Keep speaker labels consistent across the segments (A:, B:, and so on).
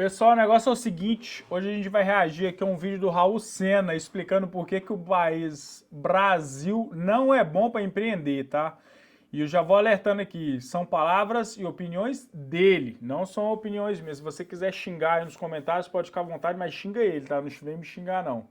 A: Pessoal, o negócio é o seguinte, hoje a gente vai reagir aqui a um vídeo do Raul Sena explicando por que o país Brasil não é bom para empreender, tá? E eu já vou alertando aqui, são palavras e opiniões dele, não são opiniões minhas. Se você quiser xingar aí nos comentários, pode ficar à vontade, mas xinga ele, tá? Não vem me xingar, não.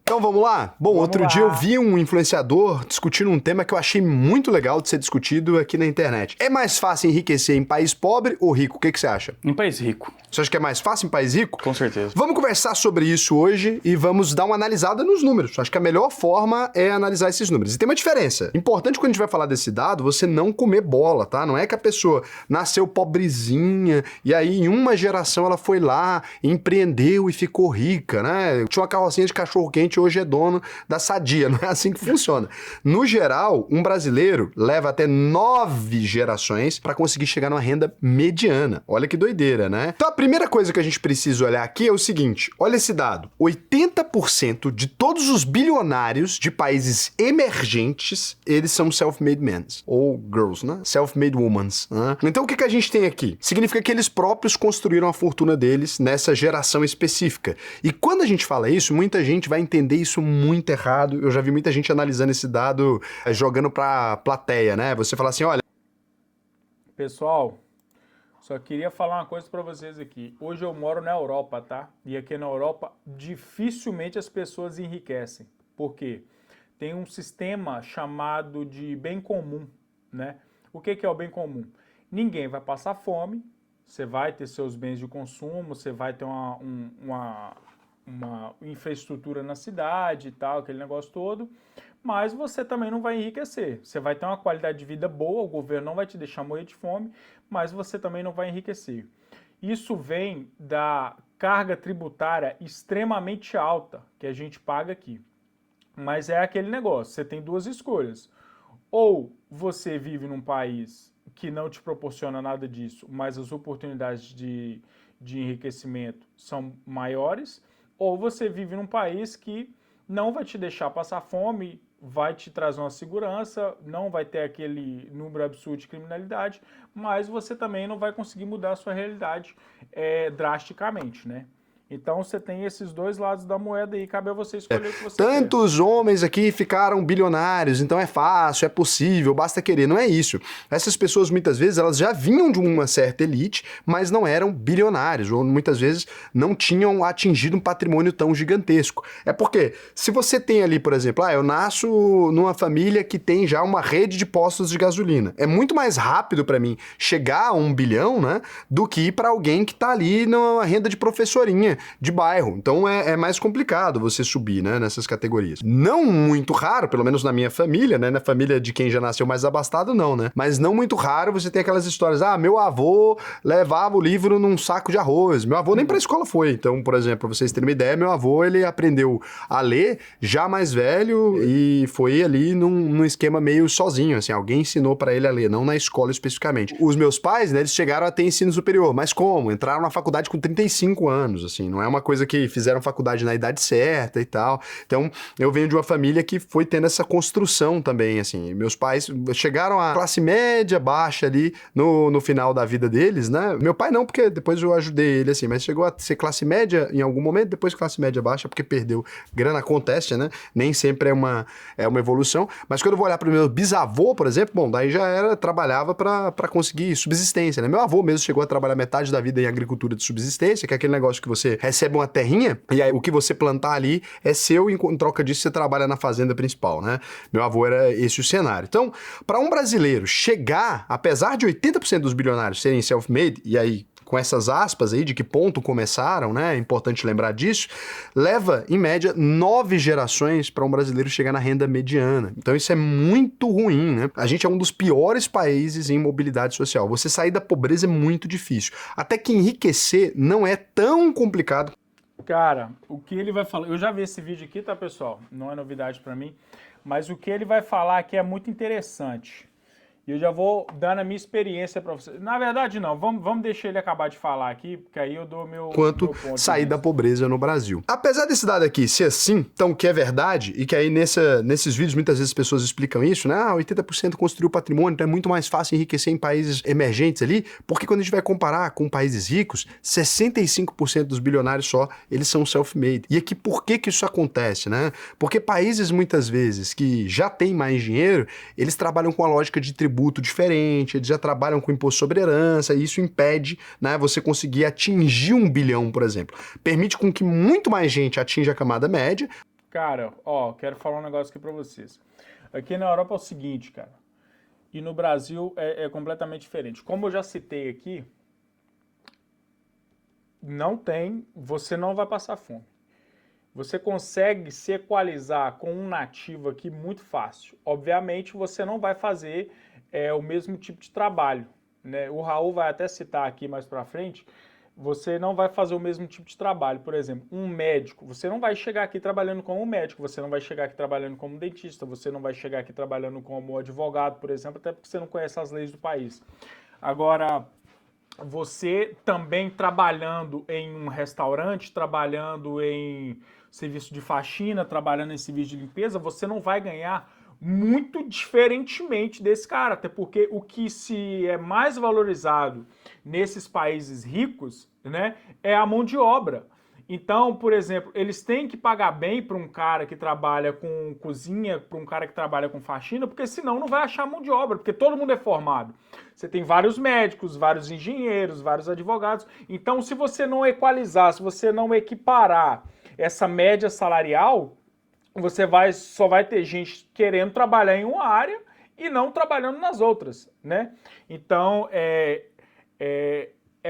B: Então vamos lá? Bom, outro dia eu vi um influenciador discutindo um tema que eu achei muito legal de ser discutido aqui na internet. É mais fácil enriquecer em país pobre ou rico? O que você acha?
C: Em país rico.
B: Você acha que é mais fácil em país rico?
C: Com certeza.
B: Vamos conversar sobre isso hoje e vamos dar uma analisada nos números. Acho que a melhor forma é analisar esses números. E tem uma diferença. Importante quando a gente vai falar desse dado, você não comer bola, tá? Não é que a pessoa nasceu pobrezinha e aí em uma geração ela foi lá, empreendeu e ficou rica, né? Tinha uma carrocinha de cachorro-quente, hoje é dono da Sadia. Não é assim que funciona. No geral, um brasileiro leva até 9 gerações para conseguir chegar numa renda mediana. Olha que doideira, né? Então a primeira coisa que a gente precisa olhar aqui é o seguinte, olha esse dado, 80% de todos os bilionários de países emergentes, eles são self-made men, ou girls, né? Self-made women. Né? Então o que a gente tem aqui? Significa que eles próprios construíram a fortuna deles nessa geração específica. E quando a gente fala isso, muita gente vai entender isso muito errado. Eu já vi muita gente analisando esse dado, jogando pra plateia, né? Você fala assim, olha...
A: Pessoal... Só queria falar uma coisa para vocês aqui. Hoje eu moro na Europa, tá? E aqui na Europa dificilmente as pessoas enriquecem. Por quê? Tem um sistema chamado de bem comum, né? O que é o bem comum? Ninguém vai passar fome, você vai ter seus bens de consumo, você vai ter uma infraestrutura na cidade e tal, aquele negócio todo, mas você também não vai enriquecer. Você vai ter uma qualidade de vida boa, o governo não vai te deixar morrer de fome, mas você também não vai enriquecer. Isso vem da carga tributária extremamente alta que a gente paga aqui. Mas é aquele negócio, você tem duas escolhas. Ou você vive num país que não te proporciona nada disso, mas as oportunidades de enriquecimento são maiores, ou você vive num país que não vai te deixar passar fome, vai te trazer uma segurança, não vai ter aquele número absurdo de criminalidade, mas você também não vai conseguir mudar a sua realidade drasticamente, né? Então você tem esses dois lados da moeda e cabe a você escolher o que você quer.
B: Tantos homens aqui ficaram bilionários, então é fácil, é possível, basta querer. Não é isso. Essas pessoas muitas vezes elas já vinham de uma certa elite, mas não eram bilionários, ou muitas vezes não tinham atingido um patrimônio tão gigantesco. É porque se você tem ali, por exemplo, eu nasço numa família que tem já uma rede de postos de gasolina. É muito mais rápido para mim chegar a 1 bilhão, né, do que para alguém que tá ali numa renda de professorinha de bairro. Então é mais complicado você subir, né, nessas categorias. Não muito raro, pelo menos na minha família, né, na família de quem já nasceu mais abastado, não, né? Mas não muito raro você ter aquelas histórias, meu avô levava o livro num saco de arroz. Meu avô nem pra escola foi. Então, por exemplo, pra vocês terem uma ideia, meu avô, ele aprendeu a ler já mais velho e foi ali num esquema meio sozinho, assim, alguém ensinou pra ele a ler, não na escola especificamente. Os meus pais, né, eles chegaram a ter ensino superior, mas como? Entraram na faculdade com 35 anos, assim, não é uma coisa que fizeram faculdade na idade certa e tal. Então, eu venho de uma família que foi tendo essa construção também, assim. Meus pais chegaram à classe média, baixa ali no final da vida deles, né? Meu pai não, porque depois eu ajudei ele, assim, mas chegou a ser classe média em algum momento, depois classe média baixa, porque perdeu grana, acontece, né? Nem sempre é uma evolução. Mas quando eu vou olhar para o meu bisavô, por exemplo, bom, daí já trabalhava para conseguir subsistência, né? Meu avô mesmo chegou a trabalhar metade da vida em agricultura de subsistência, que é aquele negócio que você recebe uma terrinha, e aí o que você plantar ali é seu, e em troca disso você trabalha na fazenda principal, né? Meu avô era esse o cenário. Então, para um brasileiro chegar, apesar de 80% dos bilionários serem self-made, e aí com essas aspas aí de que ponto começaram, né? É importante lembrar disso, leva, em média, 9 gerações para um brasileiro chegar na renda mediana. Então isso é muito ruim, né? A gente é um dos piores países em mobilidade social. Você sair da pobreza é muito difícil. Até que enriquecer não é tão complicado.
A: Cara, o que ele vai falar... Eu já vi esse vídeo aqui, tá, pessoal? Não é novidade para mim. Mas o que ele vai falar aqui é muito interessante. E eu já vou dando a minha experiência para você. Na verdade, não. Vamos deixar ele acabar de falar aqui, porque aí eu dou meu
B: Quanto
A: ponto
B: sair
A: disso.
B: da pobreza no Brasil. Apesar desse dado aqui ser assim, então que é verdade, e que aí nesses vídeos muitas vezes as pessoas explicam isso, né? 80% construiu patrimônio, então é muito mais fácil enriquecer em países emergentes ali, porque quando a gente vai comparar com países ricos, 65% dos bilionários só, eles são self-made. E aqui por que isso acontece, né? Porque países muitas vezes que já têm mais dinheiro, eles trabalham com a lógica de tributo diferente, eles já trabalham com imposto sobre herança, e isso impede, né, você conseguir atingir 1 bilhão, por exemplo. Permite com que muito mais gente atinja a camada média.
A: Cara, ó, quero falar um negócio aqui pra vocês. Aqui na Europa é o seguinte, cara, e no Brasil é completamente diferente. Como eu já citei aqui, você não vai passar fome. Você consegue se equalizar com um nativo aqui muito fácil. Obviamente, você não vai fazer o mesmo tipo de trabalho, né? O Raul vai até citar aqui mais para frente, você não vai fazer o mesmo tipo de trabalho. Por exemplo, um médico, você não vai chegar aqui trabalhando como médico, você não vai chegar aqui trabalhando como dentista, você não vai chegar aqui trabalhando como advogado, por exemplo, até porque você não conhece as leis do país. Agora, você também trabalhando em um restaurante, trabalhando em serviço de faxina, trabalhando em serviço de limpeza, você não vai ganhar muito diferentemente desse cara, até porque o que se é mais valorizado nesses países ricos, né, é a mão de obra. Então, por exemplo, eles têm que pagar bem para um cara que trabalha com cozinha, para um cara que trabalha com faxina, porque senão não vai achar mão de obra, porque todo mundo é formado. Você tem vários médicos, vários engenheiros, vários advogados. Então, se você não equalizar, se você não equiparar essa média salarial, você só vai ter gente querendo trabalhar em uma área e não trabalhando nas outras, né? Então, é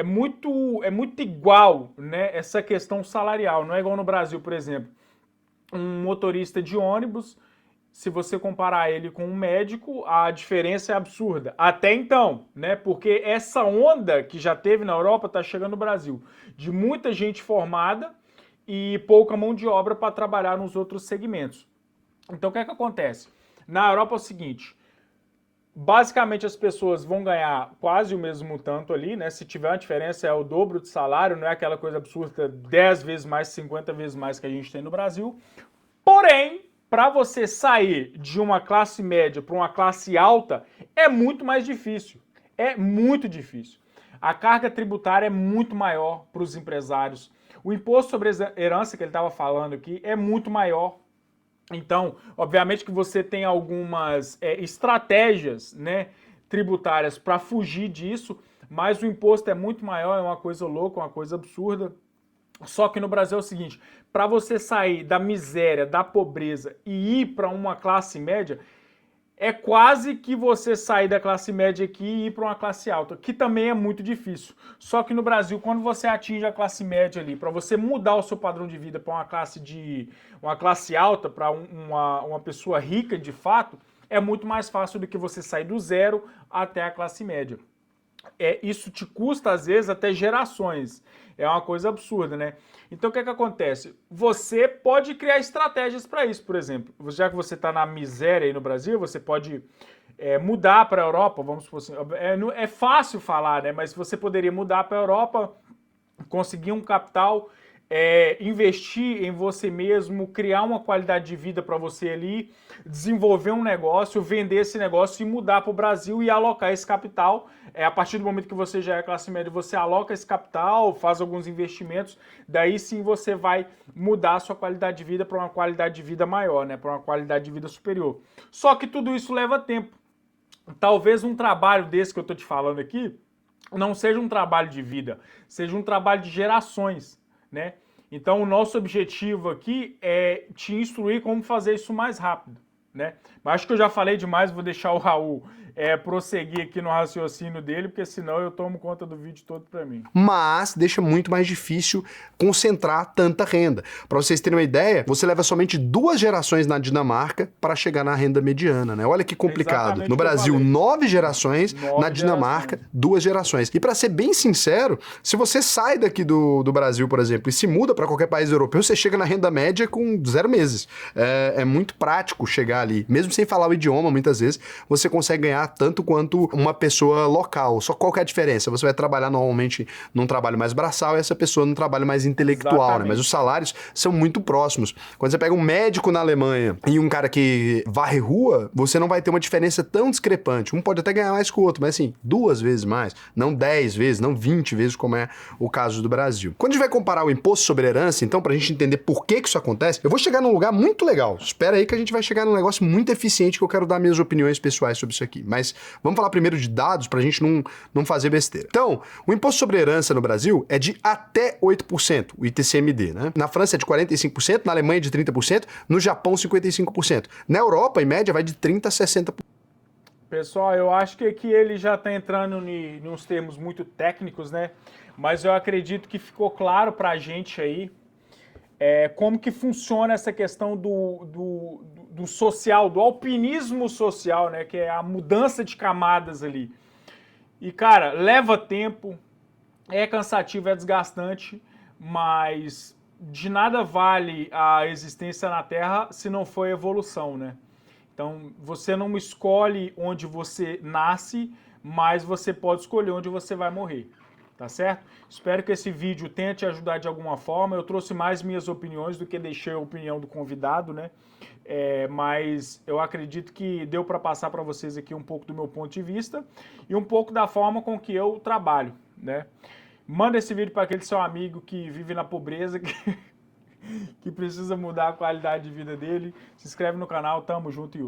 A: muito igual, né, essa questão salarial. Não é igual no Brasil, por exemplo. Um motorista de ônibus, se você comparar ele com um médico, a diferença é absurda. Até então, né? Porque essa onda que já teve na Europa está chegando no Brasil, de muita gente formada e pouca mão de obra para trabalhar nos outros segmentos. Então, o que é que acontece? Na Europa é o seguinte, basicamente as pessoas vão ganhar quase o mesmo tanto ali, né? Se tiver uma diferença é o dobro de salário, não é aquela coisa absurda, 10 vezes mais, 50 vezes mais que a gente tem no Brasil. Porém, para você sair de uma classe média para uma classe alta, é muito mais difícil. É muito difícil. A carga tributária é muito maior para os empresários. O imposto sobre herança que ele estava falando aqui é muito maior. Então, obviamente que você tem algumas estratégias, né, tributárias para fugir disso, mas o imposto é muito maior, é uma coisa louca, uma coisa absurda. Só que no Brasil é o seguinte, para você sair da miséria, da pobreza e ir para uma classe média, é quase que você sair da classe média aqui e ir para uma classe alta, que também é muito difícil. Só que no Brasil, quando você atinge a classe média ali, para você mudar o seu padrão de vida para uma classe alta, para uma pessoa rica de fato, é muito mais fácil do que você sair do zero até a classe média. Isso te custa, às vezes, até gerações. É uma coisa absurda, né? Então, o que é que acontece? Você pode criar estratégias para isso, por exemplo. Já que você está na miséria aí no Brasil, você pode mudar para a Europa, vamos supor assim. É fácil falar, né? Mas você poderia mudar para a Europa, conseguir um capital, investir em você mesmo, criar uma qualidade de vida para você ali, desenvolver um negócio, vender esse negócio e mudar para o Brasil e alocar esse capital. A partir do momento que você já é classe média, você aloca esse capital, faz alguns investimentos, daí sim você vai mudar a sua qualidade de vida para uma qualidade de vida maior, né? Para uma qualidade de vida superior. Só que tudo isso leva tempo. Talvez um trabalho desse que eu estou te falando aqui não seja um trabalho de vida, seja um trabalho de gerações, né? Então o nosso objetivo aqui é te instruir como fazer isso mais rápido, né? Mas acho que eu já falei demais, vou deixar o Raul prosseguir aqui no raciocínio dele, porque senão eu tomo conta do vídeo todo para mim.
B: Mas deixa muito mais difícil concentrar tanta renda. Para vocês terem uma ideia, você leva somente 2 gerações na Dinamarca para chegar na renda mediana, né? Olha que complicado. No Brasil, 9 gerações, na Dinamarca, 2 gerações. E para ser bem sincero, se você sai daqui do Brasil, por exemplo, e se muda para qualquer país europeu, você chega na renda média com 0 meses. É muito prático chegar ali. Mesmo sem falar o idioma, muitas vezes, você consegue ganhar tanto quanto uma pessoa local. Só qual que é a diferença? Você vai trabalhar normalmente num trabalho mais braçal e essa pessoa num trabalho mais intelectual, né? Mas os salários são muito próximos. Quando você pega um médico na Alemanha e um cara que varre rua, você não vai ter uma diferença tão discrepante. Um pode até ganhar mais que o outro, mas assim, 2 vezes mais, não 10 vezes, não 20 vezes, como é o caso do Brasil. Quando a gente vai comparar o imposto sobre herança, então, pra gente entender por que isso acontece, eu vou chegar num lugar muito legal. Espera aí que a gente vai chegar num negócio muito eficiente que eu quero dar minhas opiniões pessoais sobre isso aqui. Mas vamos falar primeiro de dados pra gente não fazer besteira. Então, o imposto sobre herança no Brasil é de até 8%, o ITCMD, né? Na França é de 45%, na Alemanha é de 30%, no Japão 55%. Na Europa, em média, vai de 30% a 60%.
A: Pessoal, eu acho que aqui ele já está entrando em uns termos muito técnicos, né? Mas eu acredito que ficou claro para a gente aí como que funciona essa questão do social, do alpinismo social, né? Que é a mudança de camadas ali. E, cara, leva tempo, é cansativo, é desgastante, mas de nada vale a existência na Terra se não for evolução, né? Então, você não escolhe onde você nasce, mas você pode escolher onde você vai morrer, tá certo? Espero que esse vídeo tenha te ajudar de alguma forma. Eu trouxe mais minhas opiniões do que deixei a opinião do convidado, né? Mas eu acredito que deu para passar para vocês aqui um pouco do meu ponto de vista e um pouco da forma com que eu trabalho, né? Manda esse vídeo para aquele seu amigo que vive na pobreza, que precisa mudar a qualidade de vida dele. Se inscreve no canal, tamo junto e